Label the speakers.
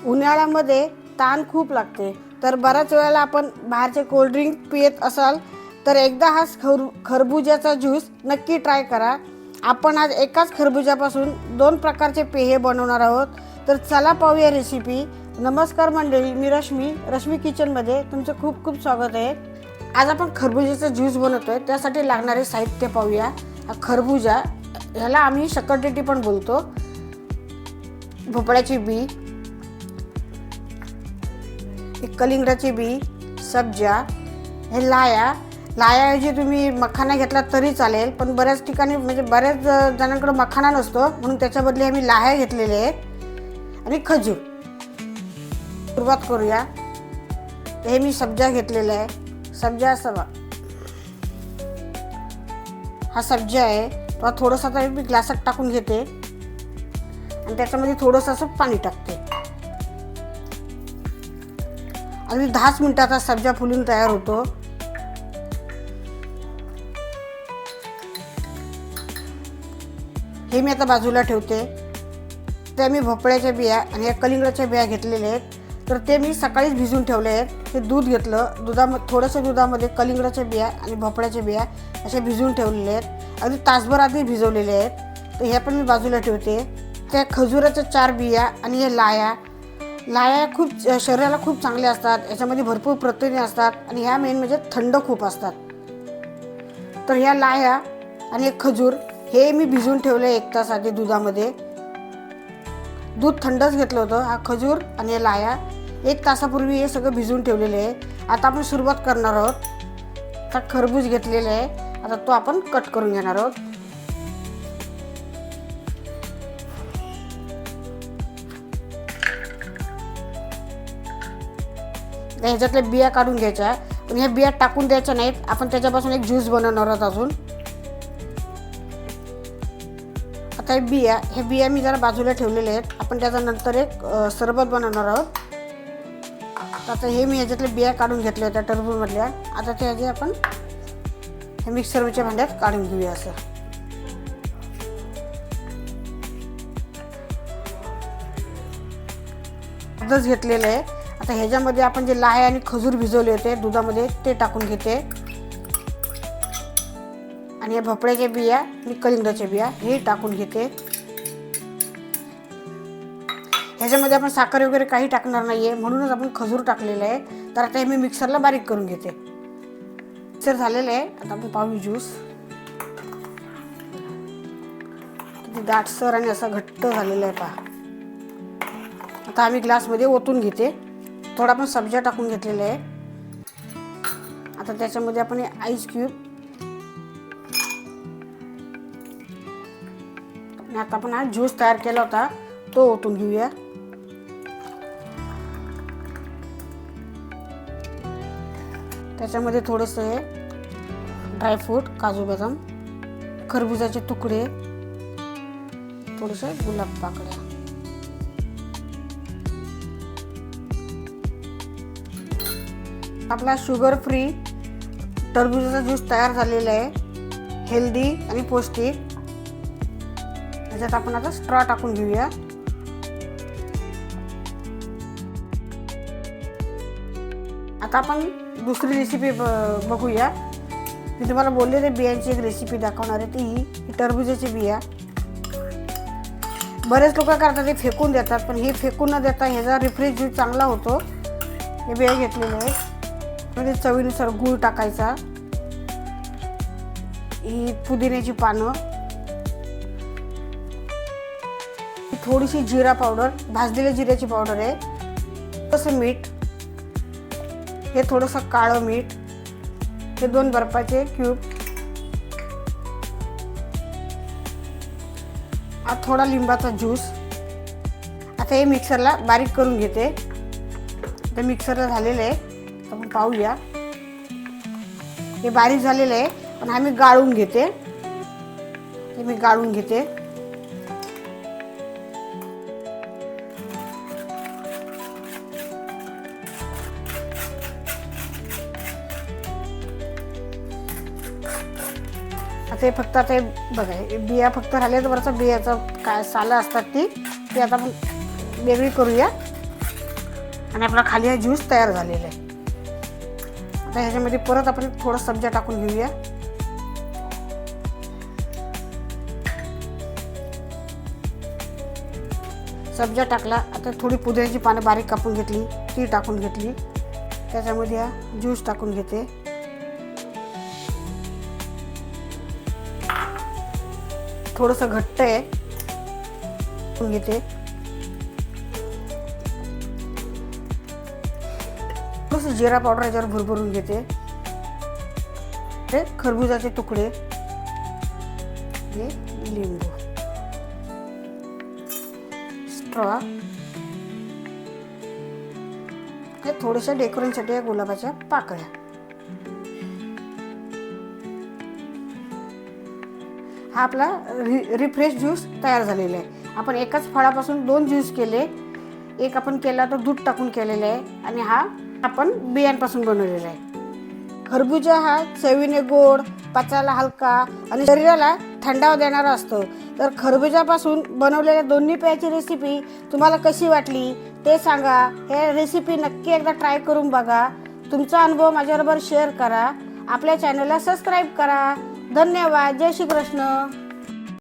Speaker 1: उन्हाळ्यामध्ये ताण खूप लागते, तर बऱ्याच वेळेला आपण बाहेरचे कोल्ड्रिंक पित असाल तर एकदा हा खरबुजाचा ज्यूस नक्की ट्राय करा. आपण आज एकाच खरबुजापासून 2 प्रकारचे पेय बनवणार आहोत. तर चला पाहूया रेसिपी. नमस्कार मंडळी, मी रश्मी किचनमध्ये तुमचं खूप खूप स्वागत आहे. आज आपण खरबुजाचा ज्यूस बनवतोय, त्यासाठी लागणारे साहित्य पाहूया. हा खरबुजा, ह्याला आम्ही शकरटेटी पण बोलतो, भोपळ्याची बी, कलिंगडाची बी, सब्जा, हे लायाऐवजी तुम्ही मखाना घेतला तरी चालेल, पण बऱ्याच ठिकाणी म्हणजे बऱ्याच जणांकडे मखाना नसतो, म्हणून त्याच्या बदली आम्ही लाह्या घेतलेले आहेत, आणि खजूर. सुरुवात करूया. हे मी सब्जा घेतलेला आहे. सब्जा असा हा सब्जा आहे, तो थोडासा आता मी ग्लासात टाकून घेते आणि त्याच्यामध्ये थोडंसं असं पाणी टाकते. अगदी 10 मिनिटात हा सब्जा फुलून तयार होतो. हे मी आता बाजूला ठेवते. ते मी भोपळ्याच्या बिया आणि या कलिंगडाच्या बिया घेतलेल्या आहेत, तर ते मी सकाळीच भिजून ठेवले आहेत. ते दूध घेतलं, थोडंसं दुधामध्ये कलिंगडाच्या बिया आणि भोपळ्याच्या बिया असे भिजून ठेवलेले आहेत, अगदी तासभर आधी भिजवलेले आहेत. तर ह्या पण मी बाजूला ठेवते. त्या खजुराच्या 4 बिया आणि हे लाया खूप शरीराला खूप चांगल्या असतात. याच्यामध्ये भरपूर प्रथिने असतात आणि ह्या मेन म्हणजे थंड खूप असतात. तर ह्या लाया आणि एक खजूर हे मी भिजून ठेवले 1 तास आधी दुधामध्ये. दूध थंडच घेतलं होतं. हा खजूर आणि हे लाया 1 तासापूर्वी हे सगळं भिजून ठेवलेले आहे. आता आपण सुरुवात करणार आहोत. आता खरबूज घेतलेलं आहे, आता तो आपण कट करून घेणार आहोत. ह्याच्यातल्या बिया काढून घ्यायच्या, पण ह्या बिया टाकून द्यायच्या नाहीत. आपण त्याच्यापासून एक ज्यूस बनवणार आहोत अजून. आता हे बिया मी जरा बाजूला ठेवलेले आहेत. आपण त्याचा नंतर एक सरबत बनवणार आहोत. आता हे मी ह्याच्यातल्या बिया काढून घेतल्या होत्या टरबूजमधल्या. आता ते आपण हे मिक्सरच्या भांड्यात काढून घेऊया. असं आधच घेतलेलं आहे. आता ह्याच्यामध्ये आपण जे लाह्या आणि खजूर भिजवले होते दुधामध्ये ते टाकून घेते, आणि या भोपळ्याच्या बिया आणि कलिंगडाच्या बिया हे टाकून घेते. ह्याच्यामध्ये आपण साखर वगैरे काही टाकणार नाहीये, म्हणूनच आपण खजूर टाकलेलं आहे. तर आता हे मी मिक्सरला बारीक करून घेते. मिक्सर झालेलं आहे. आता आपण पाहू ज्यूस किती दाटसर आणि असा घट्ट झालेला आहे पहा. आता आम्ही ग्लासमध्ये ओतून घेते. थोडा आपण सब्जा टाकून घेतलेला आहे. आता त्याच्यामध्ये आपण आईस क्यूब, आता आपण हा ज्यूस तयार केला होता तो ओतून घेऊया. त्याच्यामध्ये थोडेसे ड्रायफ्रूट, काजू बदाम, खरबुजाचे तुकडे, थोडेसे गुलाब पाकळ्या. आपला शुगर फ्री टरबुजाचा ज्यूस तयार झालेला आहे, हेल्दी आणि पौष्टिक. त्याच्यात आपण आता स्ट्रॉ टाकून घेऊया. आता आपण दुसरी रेसिपी बघूया. मी तुम्हाला बोलले ते बियांची एक रेसिपी दाखवणार आहे, ती ही टरबुजाची बिया. बरेच लोक करतात ते फेकून देतात, पण हे फेकून न देता ह्याचा रिफ्रेश ज्यूस चांगला होतो. हे बिया घेतलेले आहे. म्हणजे चवीनुसार गूळ टाकायचा, ही पुदिन्याची पानं, थोडीशी जिरा पावडर, भाजलेल्या जिऱ्याची पावडर आहे, थोडंसं मीठ, हे थोडंसं काळं मीठ, हे 2 बर्फाचे क्यूब, थोडा लिंबाचा ज्यूस. आता हे मिक्सरला बारीक करून घेते. ते मिक्सरला झालेलं आहे. आपण पाहूया. हे बारीक झालेलं आहे, पण हा मी गाळून घेते. हे मी गाळून घेते. आता हे फक्त आता बघा, बिया फक्त राहिल्या, तर वरचा बियाचा काय सालं असतात ती आता आपण वेगळी करूया. आणि आपला खाली हा ज्यूस तयार झालेला आहे. आता ह्याच्यामध्ये परत आपण थोडं सब्जा टाकून घेऊया. सब्जा टाकला. आता थोडी पुदिन्याची पानं बारीक कापून घेतली, ती टाकून घेतली. त्याच्यामध्ये हा ज्यूस टाकून घेते. थोडंसं घट्ट आहे घेते. थोडंसं जिरा पावडर याच्यावर भरभरून घेते. हे खरबुजाचे तुकडे, हे लिंबू, स्ट्रॉ, हे थोड्याशा डेकोरेशनसाठी या गुलाबाच्या पाकळ्या. हा आपला रिफ्रेश ज्यूस तयार झालेला आहे. आपण एकाच फळापासून 2 ज्यूस केले. एक आपण केला तर दूध टाकून केलेला आहे आणि हा आपण बियांपासून बनवलेला आहे. खरबुजा हा चवीने गोड, पचायला हलका आणि शरीराला थंडावा देणारा असतो. तर खरबुजापासून बनवलेल्या दोन्ही पेयाची रेसिपी तुम्हाला कशी वाटली ते सांगा. हे रेसिपी नक्की एकदा ट्राय करून बघा. तुमचा अनुभव माझ्याबरोबर शेअर करा. आपल्या चॅनलला सबस्क्राईब करा. धन्यवाद. जय श्री कृष्ण.